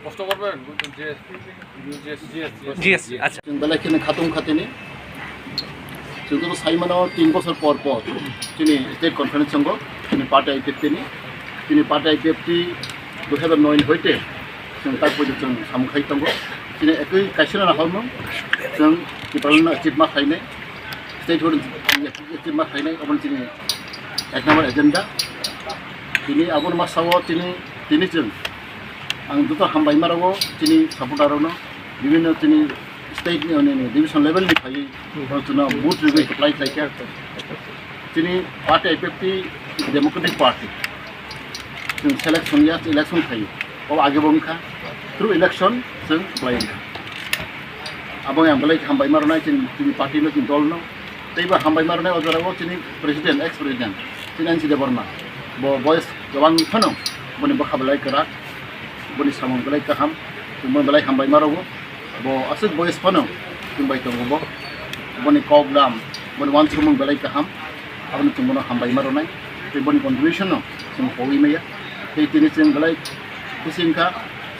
কষ্ট করবেন জিএস আচ্ছা বেলাখিনি খাতুম খাতিনি जोंथ' साइमानाव 3 বছর পর তিনি স্টেট কনফারেন্স संग তিনি पार्टी IPFT তিনি पार्टी IPFT 2009 হইতে जों दा पयजों जों सामखाय दङ তিনি একই কাইসনা নাহমो जों डिपार्टमेन्ट चिफ मा खायनाय स्टेट चिफ मा खायनाय अबन তিনি एक नम्बर एजेंडा তিনি आबुन मासाव তিনি जों आं दुटा हामबायमाराव তিনি सापर्टारावनो विभिन्न তিনি स्टेट डिविजन लेवल निफ्राय बुथ रिव्यू एप्लाइ खालामो दिनै पार्टी IPFT डेमोक्रेटिक पार्टी जों सेलेक्शन इलेक्शन थायो अब आगे बंखा थ्रू इलेक्शन जों एप्लाइ अब आं बेलाय हामबाय मारनाय जोंनि पार्टी जों दल न तैबा हामबाय मारनाय अजराव जोंनि प्रेसिडेंट एक्स प्रेसिडेंट जों एनसि देबरमा बयस गोबां फनो बनि बखाबलाय करा बनि सामं बेलाय गाहाम जों बेलाय हामबाय मारावो bo asik boys pano tumbai to bo boni koglam boni wan sumung belai kaham abon tumbono hambai maronai te boni contribution no sing howi meya te tini sing belai kusingka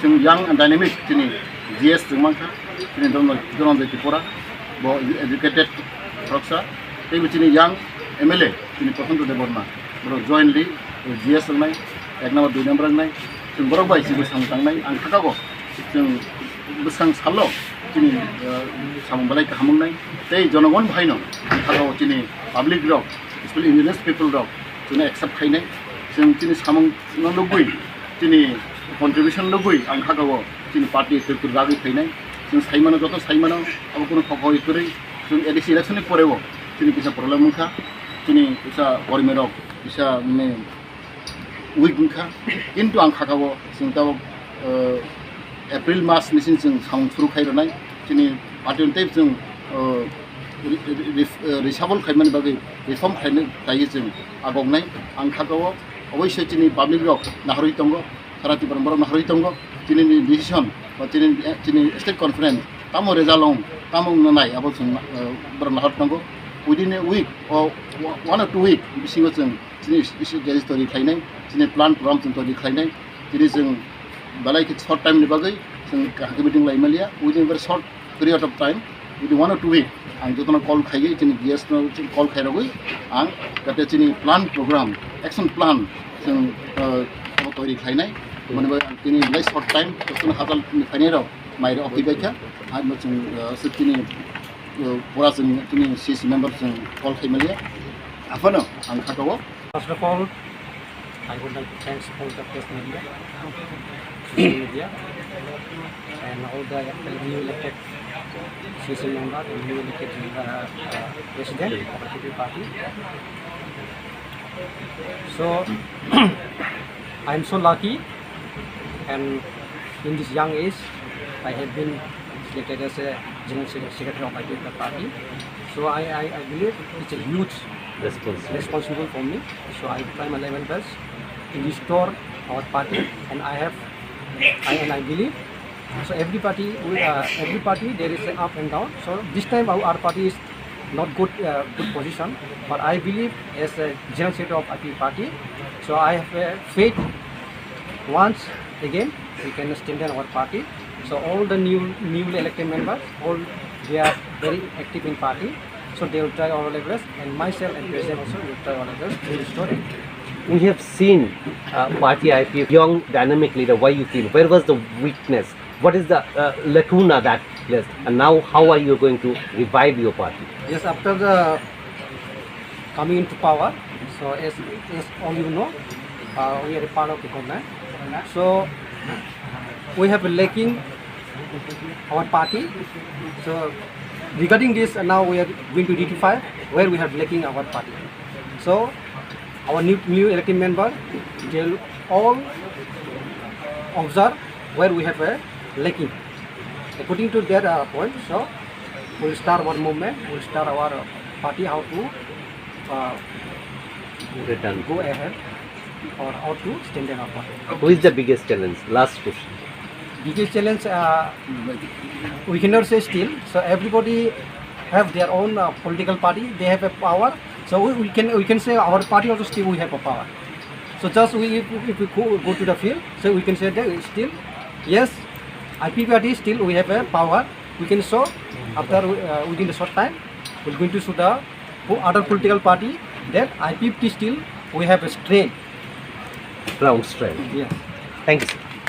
sing young and dynamic tini GS singmangka tini donon de TRIPURA bo educated roksa te tini young MLA tini Prasanto Deborma bro jointly GS nai ek number 2 number nai sing borok bai sing sangtangnai ang thakago sing besang salo ini samung balai kahamnai tei jonogon bhaino tharo ini public rok especially indigenous people rok jone accept khainai जों ini samung no lugui ini contribution lugui ang khagawo ini party tur ragi khainai जों saimano joto saimano abo kono khoi kore जों edisi election ni porewo ini kisa problem mungkha ini kisa gormerok kisa ne week mungkha kintu ang khagawo जों taw April March Nissin जों sound through खायरनाय जोंनि पार्टिनि type जों रिसाबल खायमानि बागै reform खायनो दायो जों आगौनाय आं खागाव अबयस्य जोंनि पाब्लिक रक नाहरै दङ साराति परम्परा नाहरै दङ जोंनि डिसिसन बा जोंनि स्टेट कनफारेन्स तामो रेजाल्ट तामो नाय आबो जों बर नाहर दङ within a week or 1 or 2 week बिसिङाव जों जोंनि स्टोरी खायनाय जोंनि प्लान प्रग्राम जों तरि खायनाय जोंनि जों balai ke short time ni bagai जों काहाके meeting lai malia within very short period of time within 1 or 2 week ang jotona call khaiye jini GS no call khairagoi ang kate jini plan program action plan जों abo tori khainai mane ba jini very short time jotona hadal ni khainero maire okibaika ar mo जों sutini pura jini CC member जों call khai malia afano ang khatawo first of all I would like to thank all the press media, social media, and all the new elected CC member and new elected president of the TPP party. So I am so lucky, and in this young age, I have been selected as a general secretary of the party. So I believe it's a huge responsible for me. So I try my level best to restore our party, and I believe so every party there is an up and down. So this time our party is not good position, but I believe as a general secretary of IPFT party, so I have faith once again we can strengthen our party. So all the newly elected members, all they are very active in party, so they will try our levels, and myself and president also will try our levels to restore it. We have seen party IPF young dynamic leader. Why you feel? Where was the weakness? What is the lacuna that left? And now how are you going to revive your party? Yes, after the coming into power, so as all you know, we are a part of the government. So we have been lacking our party. So regarding this, now we are going to DT5 where we have lacking our party. So our new elected member, they will all observe where we have a lacking. According to their point, so we will start our movement, we will start our party how to go ahead or how to strengthen our party. Who is the biggest challenge? Last question. Biggest challenge, we cannot say still. So everybody have their own political party. They have a power. So we can say our party also still we have a power. So just if we go to the field, so we can say that still, yes, IPFT still we have a power. We can show after within a short time, we're going to show the other political party that IPFT still we have a strength. Ground strength. Yes. Thank you, sir.